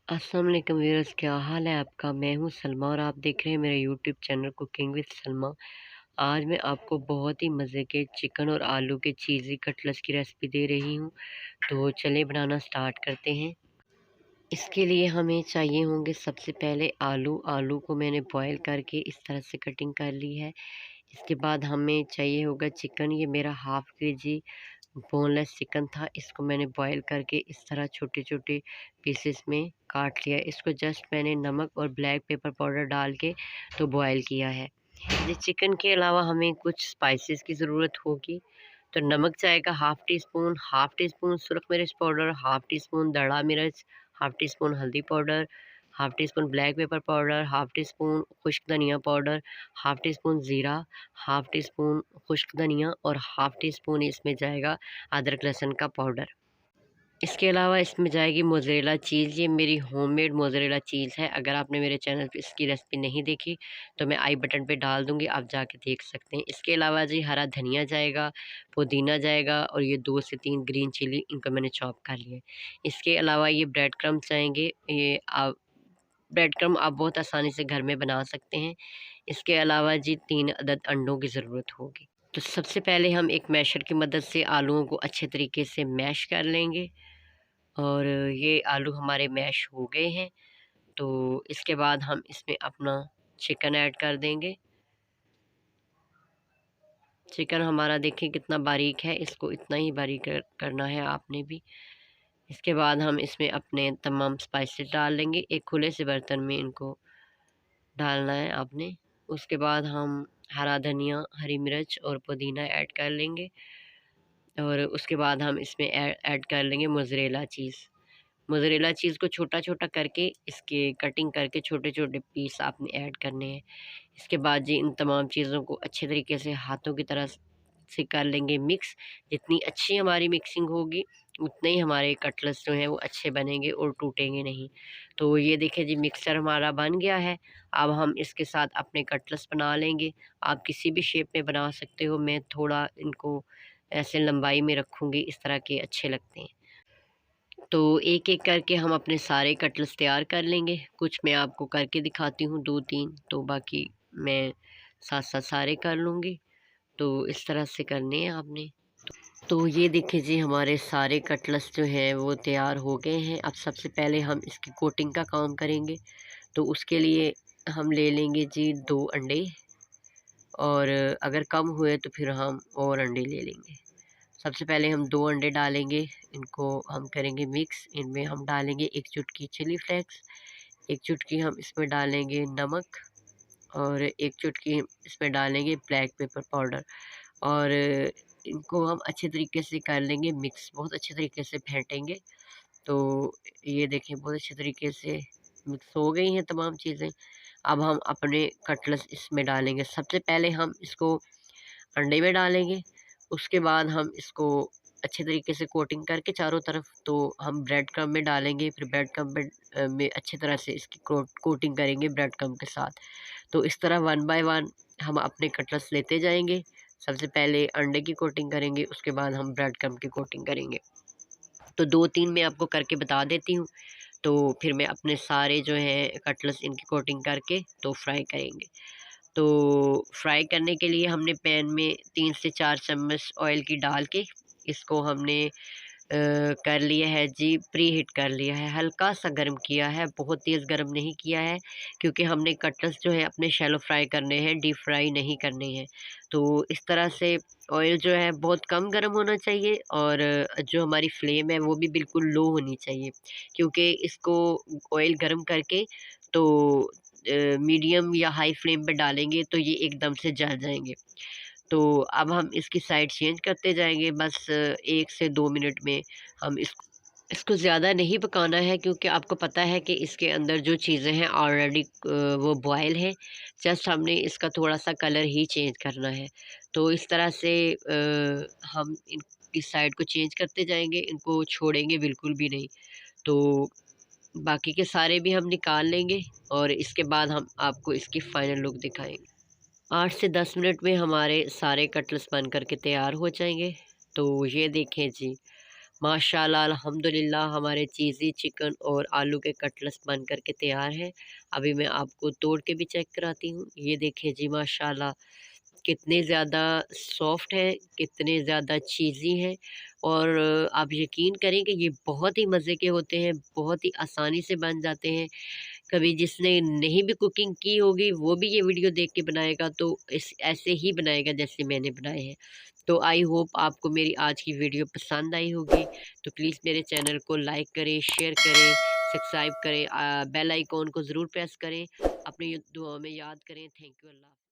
अस्सलाम वालेकुम व्यूअर्स, क्या हाल है आपका। मैं हूं सलमा और आप देख रहे हैं मेरे YouTube channel cooking with Salma. आज मैं आपको बहुत ही मज़े के चिकन और आलू के चीज़ी कटलेट्स की रेसिपी दे रही हूं। तो चलिए बनाना स्टार्ट करते हैं। इसके लिए हमें चाहिए होंगे सबसे पहले आलू। आलू को मैंने बॉयल करके इस तरह से कटिंग कर ली है। इसके बाद हमें चाहिए होगा चिकन। ये मेरा हाफ़ केजी बोनलेस चिकन था। इसको मैंने बॉयल करके इस तरह छोटे-छोटे पीसेस में काट लिया। इसको जस्ट मैंने नमक और ब्लैक पेपर पाउडर डाल के तो बॉयल किया है। ये चिकन के अलावा हमें कुछ स्पाइसेस की ज़रूरत होगी। तो नमक जाएगा हाफ़ टी स्पून सुरख मिर्च पाउडर, हाफ़ टी स्पून दड़ा मिर्च, हाफ़ टी स्पून हल्दी powder, half tea spoon black pepper powder, half tea spoon खुश्क धनिया पाउडर, हाफ़ टी स्पून ज़ीरा, हाफ़ टी स्पून खुश्क धनिया और हाफ़ टी स्पून इसमें जाएगा अदरक लहसुन का पाउडर। इसके अलावा इसमें जाएगी मोज़रेला चीज़। ये मेरी होममेड मोज़रेला चीज़ है। अगर आपने मेरे चैनल पे इसकी रेसिपी नहीं देखी तो मैं आई बटन पे डाल दूँगी, आप जाके देख सकते हैं। इसके अलावा जी हरा धनिया जाएगा, पुदीना जाएगा और ये 2 से 3 ग्रीन चिली, इनको मैंने चॉप कर लिया है। इसके अलावा ये ब्रेड क्रम्ब्स जाएँगे। ये ब्रेड क्रम्ब आप बहुत आसानी से घर में बना सकते हैं। इसके अलावा जी 3 अदद अंडों की ज़रूरत होगी। तो सबसे पहले हम एक मैशर की मदद से आलूओं को अच्छे तरीके से मैश कर लेंगे। और ये आलू हमारे मैश हो गए हैं। तो इसके बाद हम इसमें अपना चिकन ऐड कर देंगे। चिकन हमारा देखिए कितना बारीक है, इसको इतना ही बारीक करना है आपने भी। इसके बाद हम इसमें अपने तमाम स्पाइसेस डाल लेंगे। एक खुले से बर्तन में इनको डालना है आपने। उसके बाद हम हरा धनिया, हरी मिर्च और पुदीना ऐड कर लेंगे। और उसके बाद हम इसमें ऐड कर लेंगे मोज़रेला चीज़। मोज़रेला चीज़ को छोटा-छोटा करके इसके कटिंग करके छोटे-छोटे पीस आपने ऐड करने हैं। इसके बाद जी इन तमाम चीज़ों को अच्छे तरीके से हाथों की तरह से कर लेंगे मिक्स। जितनी अच्छी हमारी मिक्सिंग होगी, उतने ही हमारे कटलेट्स जो हैं वो अच्छे बनेंगे और टूटेंगे नहीं। तो ये देखिए जी मिक्सचर हमारा बन गया है। अब हम इसके साथ अपने कटलेट्स बना लेंगे। आप किसी भी शेप में बना सकते हो। मैं थोड़ा इनको ऐसे लंबाई में रखूँगी, इस तरह के अच्छे लगते हैं। तो एक-एक करके हम अपने सारे कटलेट्स तैयार कर लेंगे। कुछ मैं आपको करके दिखाती हूँ 2-3, तो बाकी मैं साथ-साथ सारे कर लूँगी। तो इस तरह से करने हैं आपने। तो ये देखिए जी हमारे सारे कटलेट्स जो हैं वो तैयार हो गए हैं। अब सबसे पहले हम इसकी कोटिंग का काम करेंगे। तो उसके लिए हम ले लेंगे जी 2 अंडे और अगर कम हुए तो फिर हम और अंडे ले लेंगे। सबसे पहले हम 2 अंडे डालेंगे, इनको हम करेंगे मिक्स। इनमें हम डालेंगे 1 चुटकी चिली फ्लेक्स, 1 चुटकी हम इसमें डालेंगे नमक और 1 चुटकी इसमें डालेंगे ब्लैक पेपर पाउडर। और इनको हम अच्छे तरीके से कर लेंगे मिक्स, बहुत अच्छे तरीके से फेंटेंगे। तो ये देखिए बहुत अच्छे तरीके से मिक्स हो गई हैं तमाम चीज़ें। अब हम अपने कटलेट्स इसमें डालेंगे। सबसे पहले हम इसको अंडे में डालेंगे, उसके बाद हम इसको अच्छे तरीके से कोटिंग करके चारों तरफ तो हम ब्रेड क्रम्ब में डालेंगे, फिर ब्रेड क्रम्ब में अच्छी तरह से इसकी कोटिंग करेंगे ब्रेड क्रम्ब के साथ। तो इस तरह 1 बाय 1 हम अपने कटलेट्स लेते जाएँगे। सबसे पहले अंडे की कोटिंग करेंगे, उसके बाद हम ब्रेड क्रम्ब की कोटिंग करेंगे। तो 2-3 मैं आपको करके बता देती हूँ, तो फिर मैं अपने सारे जो हैं कटलेट्स इनकी कोटिंग करके तो फ्राई करेंगे। तो फ्राई करने के लिए हमने पैन में 3 से 4 चम्मच ऑयल की डाल के इसको हमने कर लिया है जी, प्री हीट कर लिया है, हल्का-सा गर्म किया है, बहुत तेज़ गर्म नहीं किया है क्योंकि हमने कटलेट्स जो है अपने शैलो फ्राई करने हैं, डीप फ्राई नहीं करने हैं। तो इस तरह से ऑयल जो है बहुत कम गर्म होना चाहिए और जो हमारी फ्लेम है वो भी बिल्कुल लो होनी चाहिए क्योंकि इसको ऑयल गर्म करके तो मीडियम या हाई फ्लेम पे डालेंगे तो ये एकदम से जल जाएँगे। तो अब हम इसकी साइड चेंज करते जाएँगे, बस 1 से 2 मिनट में हम इसको ज़्यादा नहीं पकाना है क्योंकि आपको पता है कि इसके अंदर जो चीज़ें हैं ऑलरेडी वो बॉयल हैं। जस्ट हमने इसका थोड़ा-सा कलर ही चेंज करना है। तो इस तरह से हम इनकी साइड को चेंज करते जाएँगे, इनको छोड़ेंगे बिल्कुल भी नहीं। तो बाकी के सारे भी हम निकाल लेंगे और इसके बाद हम आपको इसकी फ़ाइनल लुक दिखाएँगे। 8 से 10 मिनट में हमारे सारे कटलेट्स बन कर के तैयार हो जाएँगे। तो ये देखें जी, माशाल्लाह अल्हम्दुलिल्लाह हमारे चीज़ी चिकन और आलू के कटलेट्स बन कर के तैयार हैं। अभी मैं आपको तोड़ के भी चेक कराती हूँ। ये देखिए जी माशाल्लाह कितने ज़्यादा सॉफ्ट हैं, कितने ज़्यादा चीज़ी हैं और आप यकीन करें कि ये बहुत ही मज़े के होते हैं, बहुत ही आसानी से बन जाते हैं। कभी जिसने नहीं भी कुकिंग की होगी वो भी ये वीडियो देख के बनाएगा तो इस ऐसे ही बनाएगा जैसे मैंने बनाए हैं। तो आई होप आपको मेरी आज की वीडियो पसंद आई होगी। तो प्लीज़ मेरे चैनल को लाइक करें, शेयर करें, सब्सक्राइब करें, बेल आइकॉन को ज़रूर प्रेस करें। अपनी दुआओं में याद करें। Thank you. अल्लाह